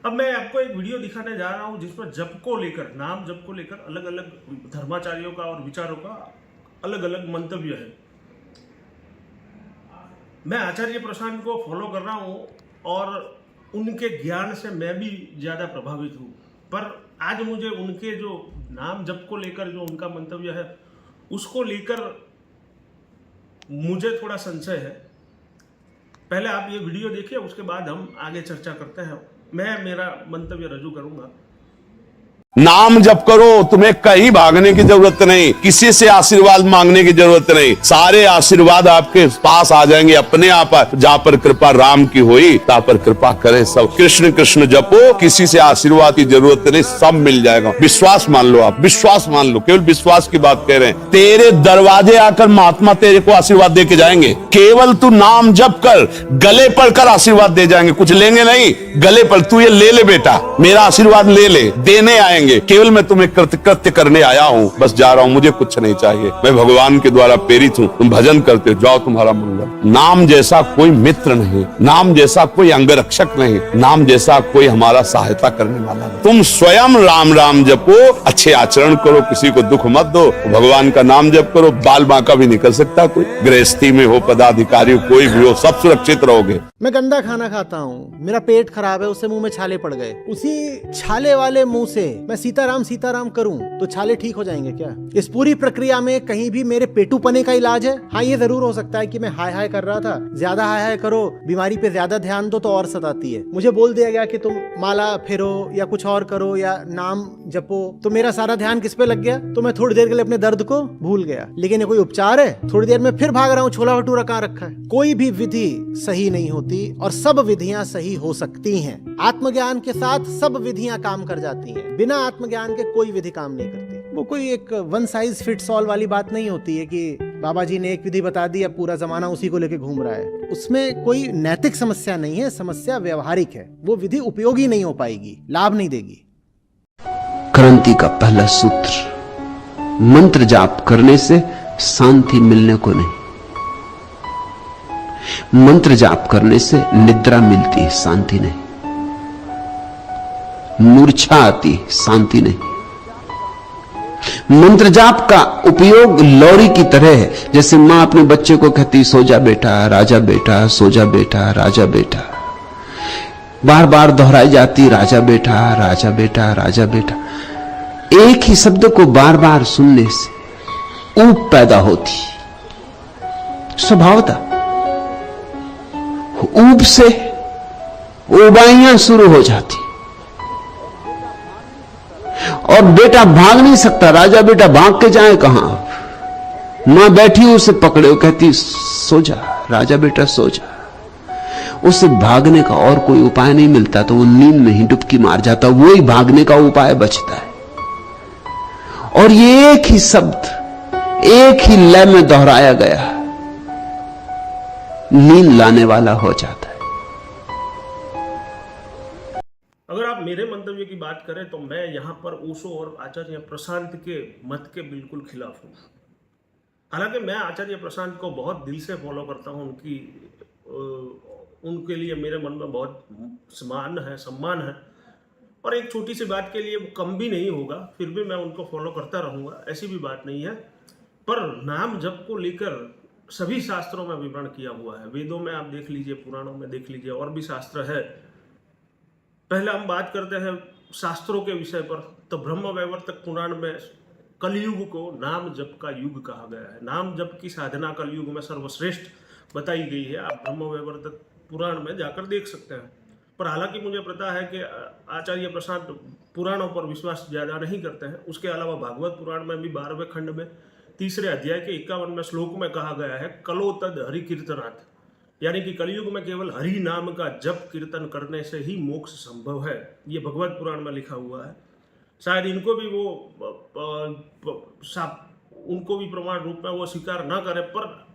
अब मैं आपको एक वीडियो दिखाने जा रहा हूं जिसमें जप को लेकर, नाम जप को लेकर अलग अलग धर्माचार्यों का और विचारों का अलग अलग मंतव्य है। मैं आचार्य प्रशांत को फॉलो कर रहा हूं और उनके ज्ञान से मैं भी ज़्यादा प्रभावित हूं, पर आज मुझे उनके जो नाम जप को लेकर जो उनका मंतव्य है उसको लेकर मुझे थोड़ा संशय है। पहले आप ये वीडियो देखिए, उसके बाद हम आगे चर्चा करते हैं। मैं मेरा मंतव्य रजू करूंगा। नाम जप करो, तुम्हें कहीं भागने की जरूरत नहीं, किसी से आशीर्वाद मांगने की जरूरत नहीं, सारे आशीर्वाद आपके पास आ जाएंगे अपने आप। जहाँ पर कृपा राम की हुई ता पर कृपा करे सब। कृष्ण कृष्ण जपो, किसी से आशीर्वाद की जरूरत नहीं, सब मिल जाएगा। विश्वास मान लो, आप विश्वास मान लो, केवल विश्वास की बात कह रहे हैं। तेरे दरवाजे आकर महात्मा तेरे को आशीर्वाद दे के जाएंगे। केवल तू नाम जप कर, गले पड़कर आशीर्वाद दे जाएंगे, कुछ लेंगे नहीं, गले पर तू ये ले ले बेटा, मेरा आशीर्वाद ले ले, देने आएंगे। केवल मैं तुम्हें कृत्य करने आया हूँ, बस जा रहा हूँ, मुझे कुछ नहीं चाहिए। मैं भगवान के द्वारा प्रेरित हूँ, तुम भजन करते हो, जाओ तुम्हारा मंगल। नाम जैसा कोई मित्र नहीं, नाम जैसा कोई अंगरक्षक नहीं, नाम जैसा कोई हमारा सहायता करने वाला नहीं। तुम स्वयं राम राम जपो, अच्छे आचरण करो, किसी को दुख मत दो, भगवान का नाम जप करो। बाल बांका भी निकल सकता कोई, गृहस्थी में हो, पदाधिकारी हो, कोई भी हो, सब सुरक्षित रहोगे। मैं गंदा खाना खाता हूँ, मेरा पेट खराब है, उससे मुंह में छाले पड़ गए। उसी छाले वाले मुंह से मैं सीताराम सीताराम करूं तो छाले ठीक हो जाएंगे क्या? इस पूरी प्रक्रिया में कहीं भी मेरे पेटूपने का इलाज है? हाँ, ये जरूर हो सकता है कि मैं हाय हाय कर रहा था। ज्यादा हाय हाय करो, बीमारी पे ज्यादा ध्यान दो तो और सताती है। मुझे बोल दिया गया कि तुम माला फेरो या कुछ और करो या नाम जपो, तो मेरा सारा ध्यान किस पे लग गया? तो मैं थोड़ी देर के लिए अपने दर्द को भूल गया। लेकिन ये कोई उपचार है? थोड़ी देर में फिर भाग रहा हूँ, छोला भटूरा कहाँ रखा है। कोई भी विधि सही नहीं होती और सब विधियां सही हो सकती हैं। आत्मज्ञान के साथ सब विधियां काम कर जाती हैं, बिना आत्मज्ञान के कोई विधि काम नहीं करती। वो कोई एक वन साइज फिट्स ऑल वाली बात नहीं होती है कि बाबा जी ने एक विधि बता दी, अब पूरा जमाना उसी को लेके घूम रहा है। उसमें कोई नैतिक समस्या नहीं है, समस्या व्यवहारिक है। वो विधि उपयोगी नहीं हो पाएगी, लाभ नहीं देगी। क्रांति का पहला सूत्र, मंत्र जाप करने से शांति मिलने को नहीं, मंत्र जाप करने से निद्रा मिलती है, शांति नहीं। मूर्छा आती, शांति नहीं। मंत्र जाप का उपयोग लौरी की तरह है, जैसे मां अपने बच्चे को कहती सो जा बेटा, राजा बेटा, सो जा बेटा, राजा बेटा, बार बार दोहराई जाती राजा बेटा, राजा बेटा, राजा बेटा। एक ही शब्द को बार बार सुनने से ऊब पैदा होती, स्वभावता। ऊब से उबाइयां शुरू हो जाती और बेटा भाग नहीं सकता। राजा बेटा भाग के जाए कहां? मां बैठी उसे पकड़े, वो कहती सो जा राजा बेटा, सो जा। उसे भागने का और कोई उपाय नहीं मिलता तो वो नींद में ही डुबकी मार जाता, वही भागने का उपाय बचता है। और ये एक ही शब्द एक ही लय में दोहराया गया नींद लाने वाला हो जाता है। अगर आप मेरे मंतव्य की बात करें तो मैं यहाँ पर ओशो और आचार्य प्रशांत के मत के बिल्कुल खिलाफ हूँ। हालांकि मैं आचार्य प्रशांत को बहुत दिल से फॉलो करता हूँ, उनके लिए मेरे मन में बहुत सम्मान है और एक छोटी सी बात के लिए वो कम भी नहीं होगा, फिर भी मैं उनको फॉलो करता रहूँगा, ऐसी भी बात नहीं है। पर नाम जप को लेकर सभी शास्त्रों में विवरण किया हुआ है। वेदों में आप देख लीजिए, पुराणों में देख लीजिए, और भी शास्त्र है। पहले हम बात करते हैं शास्त्रों के विषय पर, तो ब्रह्म वैवर्तक पुराण में कलयुग को नाम जप का युग कहा गया है। नाम जप की साधना कलयुग में सर्वश्रेष्ठ बताई गई है। आप ब्रह्म वैवर्तक पुराण में जाकर देख सकते हैं। पर हालांकि मुझे पता है कि आचार्य प्रशांत पुराणों पर विश्वास ज्यादा नहीं करते हैं। उसके अलावा भागवत पुराण में भी 12वें खंड में 3रे अध्याय के 51वें श्लोक में कहा गया है, कलो तद हरि कीर्तनात्, यानी कि कलयुग में केवल हरि नाम का जप कीर्तन करने से ही मोक्ष संभव है। ये भगवत पुराण में लिखा हुआ है। शायद इनको भी उनको भी प्रमाण रूप में वो स्वीकार ना करें, पर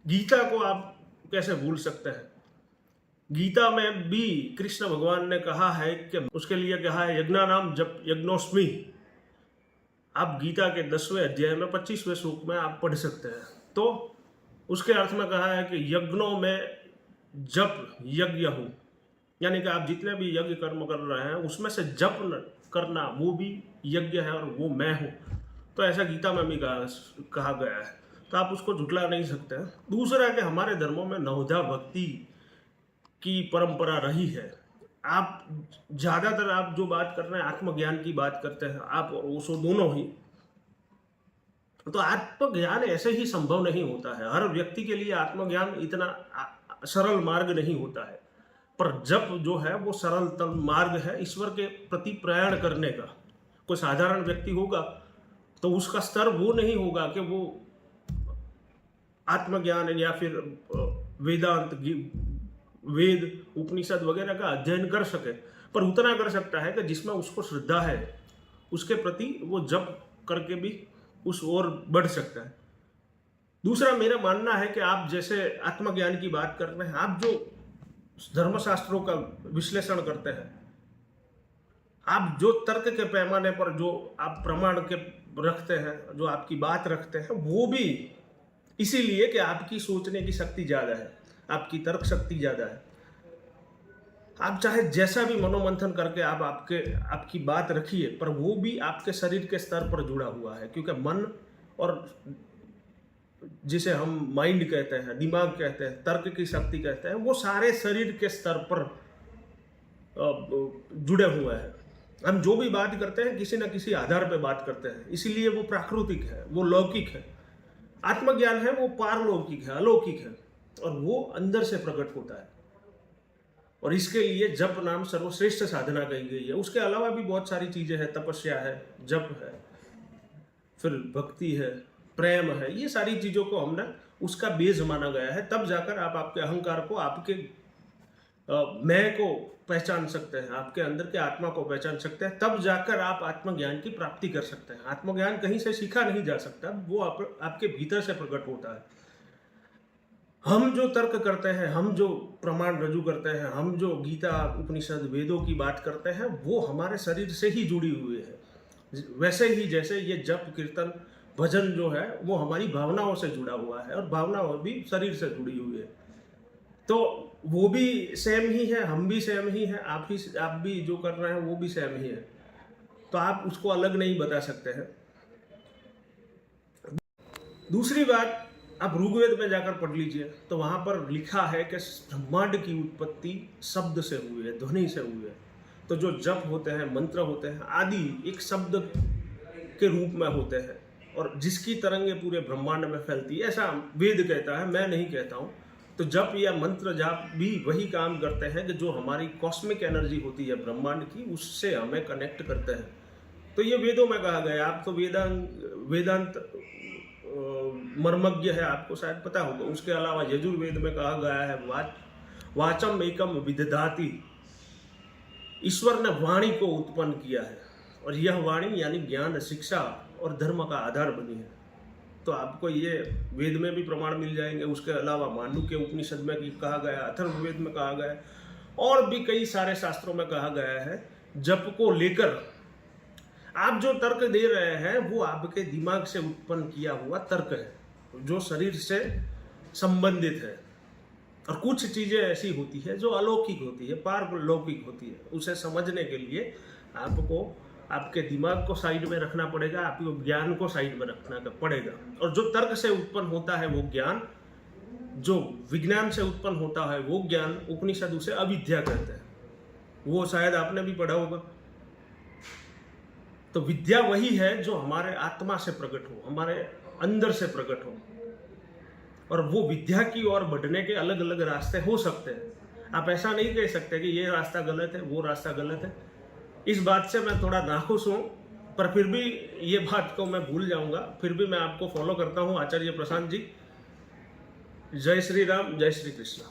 गीता को आप कैसे भूल सकते हैं? गीता में भी कृष्ण भगवान ने कहा है कि उसके लिए कहा है यज्ञा नाम जप यज्ञोस्मि। आप गीता के 10वें अध्याय में 25वें श्लोक में आप पढ़ सकते हैं। तो उसके अर्थ में कहा है कि यज्ञों में जप यज्ञ हूं, यानी कि आप जितने भी यज्ञ कर्म कर रहे हैं उसमें से जप करना वो भी यज्ञ है और वो मैं हूँ। तो ऐसा गीता में भी कहा गया है, तो आप उसको झुटला नहीं सकते हैं। दूसरा है कि हमारे धर्मों में नवोधा भक्ति की परंपरा रही है। आप ज़्यादातर आप जो बात कर रहे हैं आत्मज्ञान की बात करते हैं, आप और ओशो दोनों ही। तो आत्मज्ञान ऐसे ही संभव नहीं होता है, हर व्यक्ति के लिए आत्मज्ञान इतना सरल मार्ग नहीं होता है। पर जप जो है वो सरलतम मार्ग है ईश्वर के प्रति प्रयाण करने का। कोई साधारण व्यक्ति होगा तो उसका स्तर वो नहीं होगा कि वो आत्मज्ञान या फिर वेदांत, वेद, उपनिषद वगैरह का अध्ययन कर सके, पर उतना कर सकता है कि जिसमें उसको श्रद्धा है, उसके प्रति वो जप करके भी उस ओर बढ़ सकता है। दूसरा मेरा मानना है कि आप जैसे आत्मज्ञान की बात कर रहे हैं, आप जो धर्मशास्त्रों का विश्लेषण करते हैं, आप जो तर्क के पैमाने पर जो आप प्रमाण के रखते हैं, जो आपकी बात रखते हैं, वो भी इसीलिए कि आपकी सोचने की शक्ति ज़्यादा है, आपकी तर्क शक्ति ज़्यादा है। आप चाहे जैसा भी मनोमंथन करके आप आपकी बात रखिए, पर वो भी आपके शरीर के स्तर पर जुड़ा हुआ है, क्योंकि मन और जिसे हम माइंड कहते हैं, दिमाग कहते हैं, तर्क की शक्ति कहते हैं, वो सारे शरीर के स्तर पर जुड़े हुए हैं। हम जो भी बात करते हैं किसी न किसी आधार पर बात करते हैं, इसीलिए वो प्राकृतिक है, वो लौकिक है। आत्मज्ञान है वो पारलौकिक है, अलौकिक है, और वो अंदर से प्रकट होता है। और इसके लिए जप नाम सर्वश्रेष्ठ साधना कही गई है। उसके अलावा भी बहुत सारी चीज़ें हैं, तपस्या है, जप है, फिर भक्ति है, प्रेम है, ये सारी चीज़ों को हमने उसका बेस माना गया है। तब जाकर आप आपके अहंकार को, आपके मैं को पहचान सकते हैं, आपके अंदर के आत्मा को पहचान सकते हैं। तब जाकर आप आत्मज्ञान की प्राप्ति कर सकते हैं। आत्मज्ञान कहीं से सीखा नहीं जा सकता, वो आपके भीतर से प्रकट होता है। हम जो तर्क करते हैं, हम जो प्रमाण रजू करते हैं, हम जो गीता, उपनिषद, वेदों की बात करते हैं, वो हमारे शरीर से ही जुड़ी हुई है। वैसे ही जैसे ये जप, कीर्तन, भजन जो है वो हमारी भावनाओं से जुड़ा हुआ है, और भावनाओं भी शरीर से जुड़ी हुई है। तो वो भी सेम ही है, हम भी सेम ही हैं, आप भी जो कर रहे हैं वो भी सेम ही है। तो आप उसको अलग नहीं बता सकते हैं। दूसरी बात, आप ऋग्वेद में जाकर पढ़ लीजिए, तो वहाँ पर लिखा है कि ब्रह्मांड की उत्पत्ति शब्द से हुई है, ध्वनि से हुई है। तो जो जप होते हैं, मंत्र होते हैं, आदि एक शब्द के रूप में होते हैं, और जिसकी तरंगे पूरे ब्रह्मांड में फैलती है, ऐसा वेद कहता है, मैं नहीं कहता हूँ। तो जप या मंत्र जाप भी वही काम करते हैं कि जो हमारी कॉस्मिक एनर्जी होती है ब्रह्मांड की, उससे हमें कनेक्ट करते हैं। तो ये वेदों में कहा गया। आप तो वेदांत मर्मज्ञ है, आपको शायद पता होगा। उसके अलावा यजुर्वेद में कहा गया है, वाचम एकम विदधाति, ईश्वर ने वाणी को उत्पन्न किया है, और यह वाणी यानी ज्ञान, शिक्षा और धर्म का आधार बनी है। तो आपको ये वेद में भी प्रमाण मिल जाएंगे। उसके अलावा मांडुक्य उपनिषद में भी कहा गया, अथर्ववेद में कहा गया, और भी कई सारे शास्त्रों में कहा गया है। जप को लेकर आप जो तर्क दे रहे हैं वो आपके दिमाग से उत्पन्न किया हुआ तर्क है, जो शरीर से संबंधित है। और कुछ चीज़ें ऐसी होती है जो अलौकिक होती है, पारलौकिक होती है। उसे समझने के लिए आपको आपके दिमाग को साइड में रखना पड़ेगा, आपको ज्ञान को साइड में रखना पड़ेगा। और जो तर्क से उत्पन्न होता है वो ज्ञान, जो विज्ञान से उत्पन्न होता है वो ज्ञान, उपनिषद उसे अविद्या कहते हैं। वो शायद आपने भी पढ़ा होगा। तो विद्या वही है जो हमारे आत्मा से प्रकट हो, हमारे अंदर से प्रकट हो। और वो विद्या की ओर बढ़ने के अलग अलग रास्ते हो सकते हैं। आप ऐसा नहीं कह सकते कि ये रास्ता गलत है, वो रास्ता गलत है। इस बात से मैं थोड़ा नाखुश हूँ, पर फिर भी ये बात को मैं भूल जाऊंगा। फिर भी मैं आपको फॉलो करता हूँ, आचार्य प्रशांत जी। जय श्री राम, जय श्री कृष्ण।